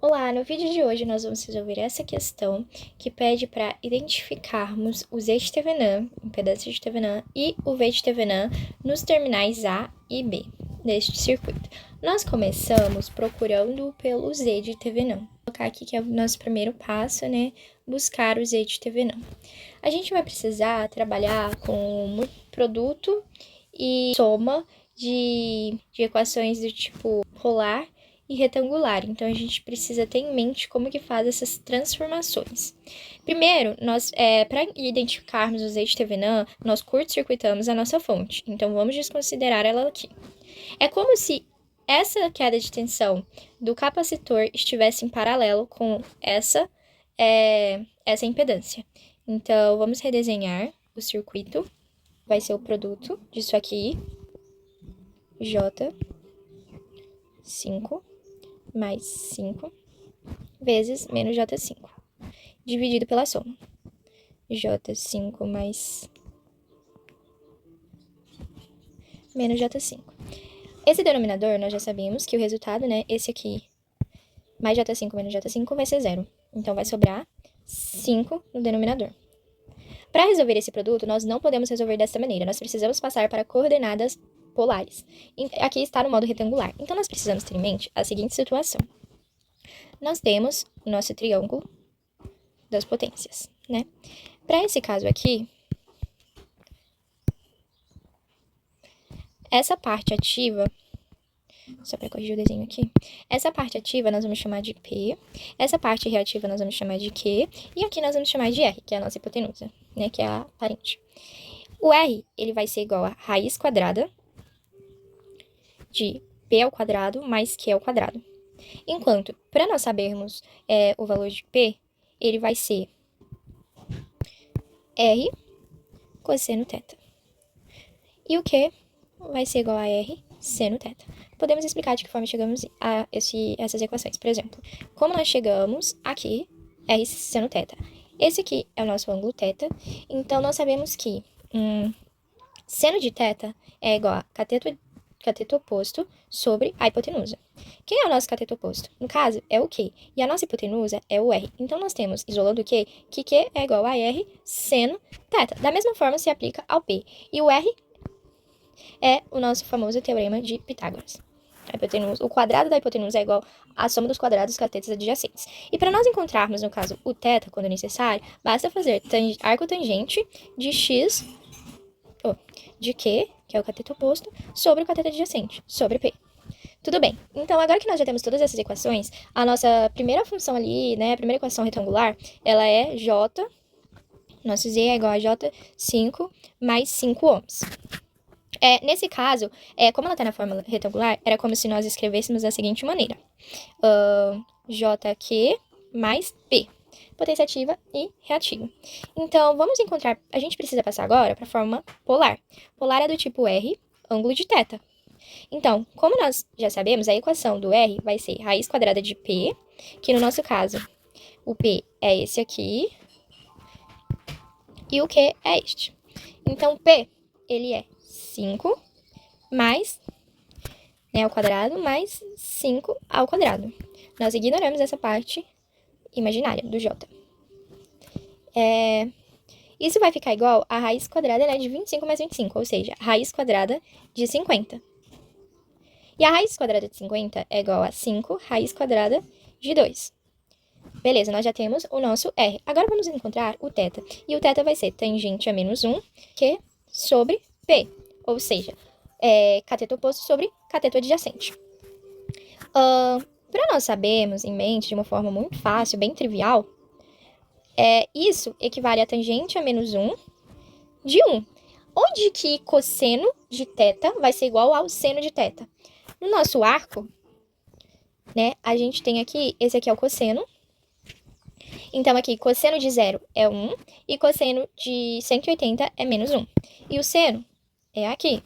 Olá, no vídeo de hoje nós vamos resolver essa questão que pede para identificarmos o Z de Thevenin, impedância de Thevenin, e o V de Thevenin nos terminais A e B deste circuito. Nós começamos procurando pelo Z de Thevenin. Vou colocar aqui que é o nosso primeiro passo, né? Buscar o Z de Thevenin. A gente vai precisar trabalhar com produto e soma de equações do tipo polar e retangular. Então, a gente precisa ter em mente como que faz essas transformações. Primeiro, para identificarmos o Z de Thevenin, nós curto-circuitamos a nossa fonte. Então, vamos desconsiderar ela aqui. É como se essa queda de tensão do capacitor estivesse em paralelo com essa impedância. Então, vamos redesenhar o circuito. Vai ser o produto disso aqui, J5 mais 5 vezes menos J5, dividido pela soma. J5 mais menos J5. Esse denominador, nós já sabemos que o resultado, né, esse aqui, mais J5 menos J5 vai ser 0. Então, vai sobrar 5 no denominador. Para resolver esse produto, nós não podemos resolver dessa maneira. Nós precisamos passar para coordenadas polares. Aqui está no modo retangular. Então, nós precisamos ter em mente a seguinte situação. Nós temos o nosso triângulo das potências, né? Para esse caso aqui, essa parte ativa, só para corrigir o desenho aqui, essa parte ativa nós vamos chamar de P, essa parte reativa nós vamos chamar de Q, e aqui nós vamos chamar de R, que é a nossa hipotenusa, né? Que é a parente. O R, ele vai ser igual a raiz quadrada de P ao quadrado mais Q ao quadrado. Enquanto, para nós sabermos o valor de P, ele vai ser R cosseno θ. E o Q vai ser igual a R seno θ. Podemos explicar de que forma chegamos a essas equações. Por exemplo, como nós chegamos aqui, R seno θ. Esse aqui é o nosso ângulo θ, então nós sabemos que seno de θ é igual a cateto oposto sobre a hipotenusa. Quem é o nosso cateto oposto? No caso, é o Q. E a nossa hipotenusa é o R. Então, nós temos, isolando o Q, que Q é igual a R seno θ. Da mesma forma, se aplica ao P. E o R é o nosso famoso teorema de Pitágoras. O quadrado da hipotenusa é igual à soma dos quadrados dos catetos adjacentes. E para nós encontrarmos, no caso, o θ, quando necessário, basta fazer arco tangente de x, de Q, que é o cateto oposto, sobre o cateto adjacente, sobre P. Tudo bem. Então, agora que nós já temos todas essas equações, a nossa primeira função ali, né, a primeira equação retangular, ela é J, nosso Z é igual a J5 mais 5 ohms. Nesse caso, como ela está na forma retangular, era como se nós escrevêssemos da seguinte maneira. JQ mais P. Potência ativa e reativa. Então, vamos encontrar... A gente precisa passar agora para a forma polar. Polar é do tipo R, ângulo de θ. Então, como nós já sabemos, a equação do R vai ser raiz quadrada de P, que no nosso caso, o P é esse aqui, e o Q é este. Então, P, ele é 5 mais, né, ao quadrado, mais 5 ao quadrado. Nós ignoramos essa parte imaginária do J. Isso vai ficar igual a raiz quadrada, né, de 25 mais 25, ou seja, raiz quadrada de 50. E a raiz quadrada de 50 é igual a 5 raiz quadrada de 2. Beleza, nós já temos o nosso R. Agora vamos encontrar o θ. E o θ vai ser tangente a menos 1, Q sobre P. Ou seja, cateto oposto sobre cateto adjacente. Para nós sabermos em mente, de uma forma muito fácil, bem trivial, isso equivale a tangente a menos 1 de 1. Onde que cosseno de θ vai ser igual ao seno de θ? No nosso arco, né, a gente tem aqui, esse aqui é o cosseno. Então, aqui, cosseno de 0 é 1 e cosseno de 180 é menos 1. E o seno é aqui,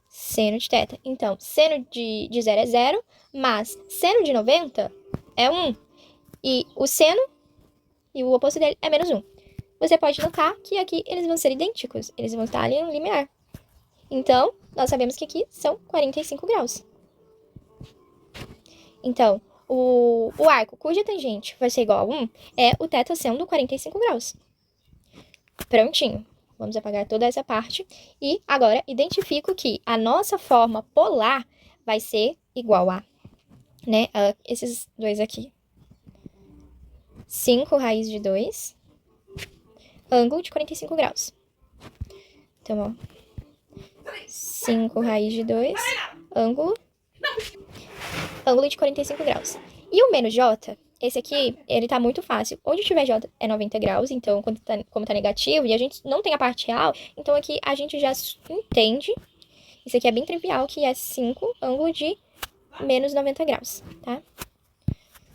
seno de θ. Então, seno de 0 é 0, mas seno de 90 é 1. E o seno e o oposto dele é menos 1. Você pode notar que aqui eles vão ser idênticos, eles vão estar ali no limiar. Então, nós sabemos que aqui são 45 graus. Então, o arco cuja tangente vai ser igual a 1 é o θ sendo 45 graus. Prontinho. Vamos apagar toda essa parte. E agora, identifico que a nossa forma polar vai ser igual a, né, a esses dois aqui. 5 raiz de 2, ângulo de 45 graus. Então, ó, 5 raiz de 2, ângulo de 45 graus. E o menos j, esse aqui, ele tá muito fácil. Onde tiver j é 90 graus, então, como tá negativo, e a gente não tem a parte real, então aqui a gente já entende, isso aqui é bem trivial, que é 5 ângulo de menos 90 graus, tá?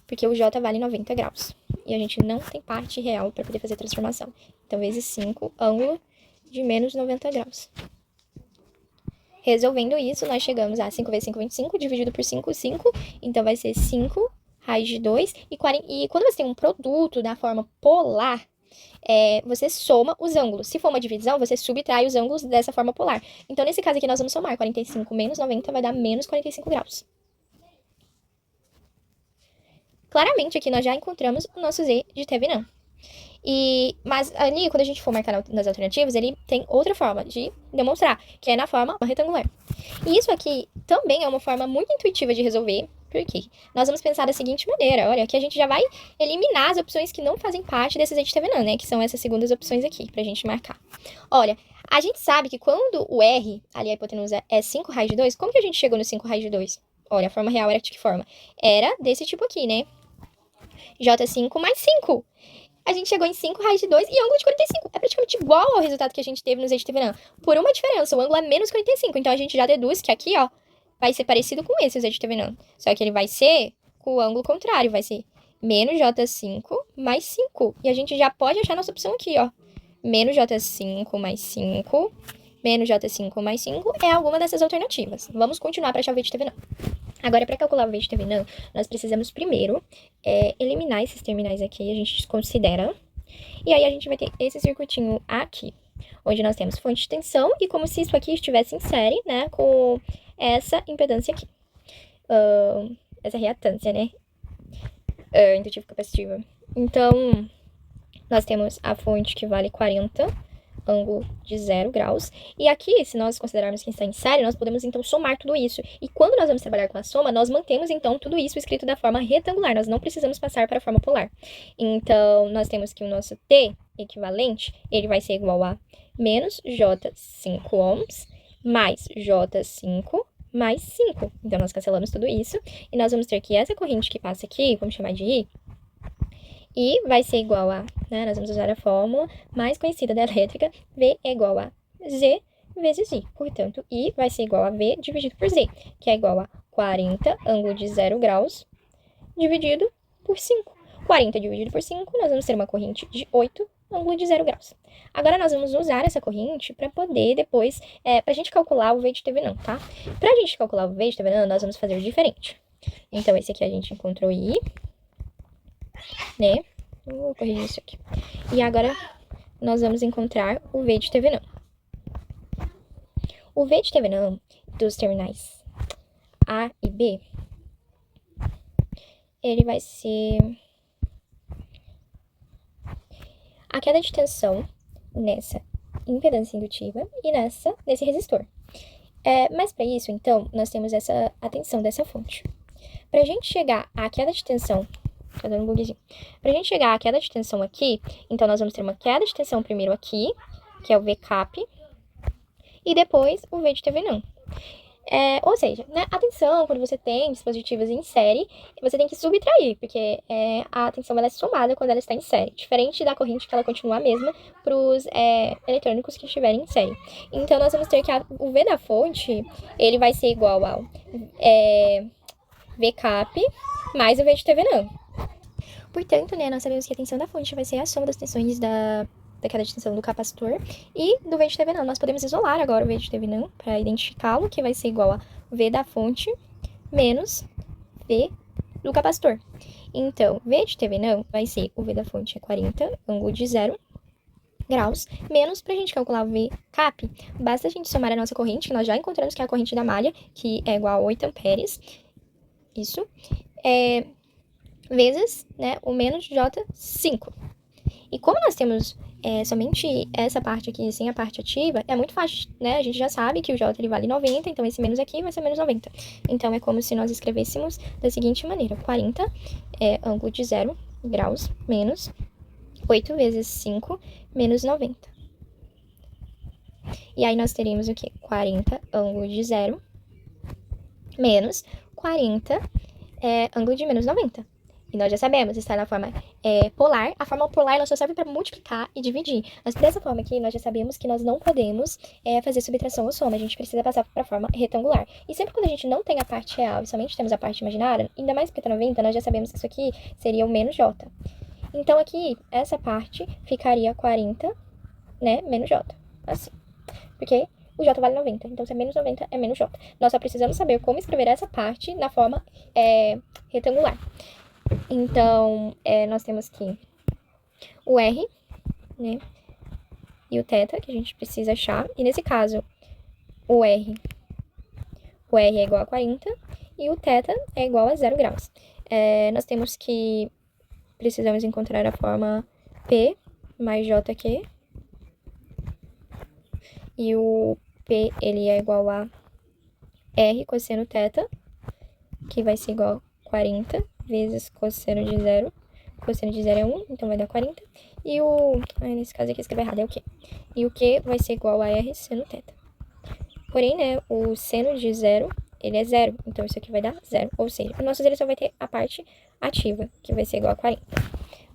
Porque o j vale 90 graus. E a gente não tem parte real para poder fazer a transformação. Então, vezes 5, ângulo de menos 90 graus. Resolvendo isso, nós chegamos a 5 vezes 5, 25, dividido por 5, 5. Então, vai ser 5 raiz de 2. E quando você tem um produto da forma polar, você soma os ângulos. Se for uma divisão, você subtrai os ângulos dessa forma polar. Então, nesse caso aqui, nós vamos somar 45 menos 90 vai dar menos 45 graus. Claramente, aqui nós já encontramos o nosso z de Thevenin. Mas ali, quando a gente for marcar nas alternativas, ele tem outra forma de demonstrar, que é na forma retangular. E isso aqui também é uma forma muito intuitiva de resolver, porque nós vamos pensar da seguinte maneira, olha, que a gente já vai eliminar as opções que não fazem parte desse z de Thevenin, né, que são essas segundas opções aqui, pra gente marcar. Olha, a gente sabe que quando o r, ali a hipotenusa, é 5 raiz de 2, como que a gente chegou no 5 raiz de 2? Olha, a forma real era de que forma? Era desse tipo aqui, né? J5 mais 5. A gente chegou em 5 raiz de 2 e ângulo de 45. É praticamente igual ao resultado que a gente teve no z de Thevenin. Por uma diferença, o ângulo é menos 45. Então, a gente já deduz que aqui, ó, vai ser parecido com esse, o z de Thevenin. Só que ele vai ser com o ângulo contrário. Vai ser menos J5 mais 5. E a gente já pode achar nossa opção aqui, ó. Menos J5 mais 5. Menos J5 mais 5 é alguma dessas alternativas. Vamos continuar para achar o v de Thevenin. Agora, para calcular o v de Thevenin, nós precisamos primeiro eliminar esses terminais aqui, a gente desconsidera. E aí, a gente vai ter esse circuitinho aqui, onde nós temos fonte de tensão, e como se isso aqui estivesse em série, né, com essa impedância aqui. Essa reatância, né, indutiva capacitiva. Então, nós temos a fonte que vale 40, ângulo de 0 graus. E aqui, se nós considerarmos que está em série, nós podemos, então, somar tudo isso. E quando nós vamos trabalhar com a soma, nós mantemos, então, tudo isso escrito da forma retangular. Nós não precisamos passar para a forma polar. Então, nós temos que o nosso T equivalente, ele vai ser igual a menos J5 ohms mais J5 mais 5. Então, nós cancelamos tudo isso. E nós vamos ter que essa corrente que passa aqui, vamos chamar de I, e vai ser igual a, né, nós vamos usar a fórmula mais conhecida da elétrica, V é igual a Z vezes I. Portanto, I vai ser igual a V dividido por Z, que é igual a 40, ângulo de 0 graus, dividido por 5. 40 dividido por 5, nós vamos ter uma corrente de 8, ângulo de 0 graus. Agora, nós vamos usar essa corrente para poder depois, para a gente calcular o V de Thevenin, tá? Para a gente calcular o V de Thevenin, nós vamos fazer diferente. Então, esse aqui a gente encontrou I, né? Vou corrigir isso aqui. E agora, nós vamos encontrar o V de Thevenin. O V de Thevenin dos terminais A e B, ele vai ser a queda de tensão nessa impedância indutiva e nesse resistor. Mas para isso, então, nós temos a tensão dessa fonte. Para a gente chegar à queda de tensão, tá dando um bugzinho. Pra gente chegar à queda de tensão aqui, então nós vamos ter uma queda de tensão primeiro aqui, que é o VCAP, e depois o V de Thevenin. Ou seja, né, a tensão, quando você tem dispositivos em série, você tem que subtrair, porque a tensão ela é somada quando ela está em série, diferente da corrente que ela continua a mesma para os eletrônicos que estiverem em série. Então, nós vamos ter que o V da fonte, ele vai ser igual ao VCAP mais o V de Thevenin. Portanto, né, nós sabemos que a tensão da fonte vai ser a soma das tensões da queda de tensão do capacitor e do V de Thevenin. Nós podemos isolar agora o V de Thevenin para identificá-lo, que vai ser igual a V da fonte menos V do capacitor. Então, V de Thevenin vai ser o V da fonte é 40, ângulo de 0 graus, menos, para a gente calcular o V cap, basta a gente somar a nossa corrente, que nós já encontramos que é a corrente da malha, que é igual a 8 amperes. Isso. vezes, né, o menos j, 5. E como nós temos somente essa parte aqui sem a parte ativa, é muito fácil, né? A gente já sabe que o j ele vale 90, então esse menos aqui vai ser menos 90. Então, é como se nós escrevêssemos da seguinte maneira. 40 é ângulo de 0 graus menos 8 vezes 5 menos 90. E aí, nós teríamos o quê? 40 ângulo de 0 menos 40 ângulo de menos 90. E nós já sabemos, está na forma polar. A forma polar ela só serve para multiplicar e dividir. Mas dessa forma aqui, nós já sabemos que nós não podemos fazer subtração ou soma. A gente precisa passar para a forma retangular. E sempre quando a gente não tem a parte real e somente temos a parte imaginária, ainda mais porque está 90, nós já sabemos que isso aqui seria o menos j. Então, aqui, essa parte ficaria 40, né, menos j. Assim. Porque o j vale 90. Então, se é menos 90, é menos j. Nós só precisamos saber como escrever essa parte na forma retangular. Então, nós temos aqui o R, né? E o θ, que a gente precisa achar. E nesse caso, o R é igual a 40 e o θ é igual a 0 graus. Nós temos que precisamos encontrar a forma P mais JQ. E o P, ele é igual a R cosseno θ, que vai ser igual a 40 vezes cosseno de 0. Cosseno de 0 é 1, então vai dar 40. E o... nesse caso aqui eu escrevi errado, é o Q. E o Q vai ser igual a R seno θ. Porém, né, o seno de 0, ele é 0. Então, isso aqui vai dar 0. Ou seja, o nosso zero só vai ter a parte ativa, que vai ser igual a 40.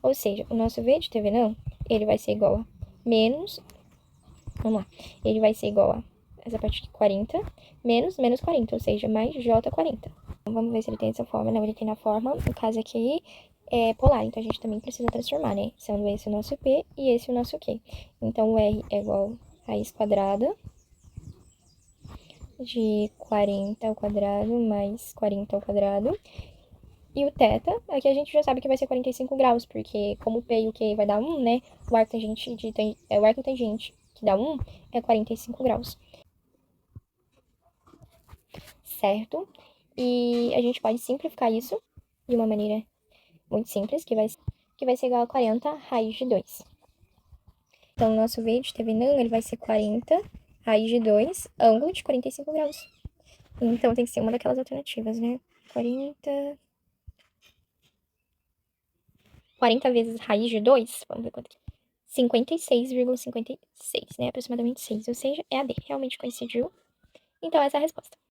Ou seja, o nosso V de TV não, ele vai ser igual a menos... Vamos lá. Ele vai ser igual a essa parte aqui, 40, menos 40, ou seja, mais J40. Então, vamos ver se ele tem essa forma. Não, ele tem na forma, no caso aqui, polar. Então, a gente também precisa transformar, né? Sendo esse o nosso P e esse o nosso Q. Então, o R é igual a raiz quadrada de 40 ao quadrado mais 40 ao quadrado. E o θ, aqui a gente já sabe que vai ser 45 graus, porque como o P e o Q vai dar 1, né? O arco tangente, o arco tangente que dá 1 é 45 graus. Certo? E a gente pode simplificar isso de uma maneira muito simples, que vai ser igual a 40 raiz de 2. Então, o nosso V de TV não, ele vai ser 40 raiz de 2, ângulo de 45 graus. Então, tem que ser uma daquelas alternativas, né? 40 vezes raiz de 2, vamos ver quanto que é. 56,56, né? Aproximadamente 6, ou seja, é a D. Realmente coincidiu. Então, essa é a resposta.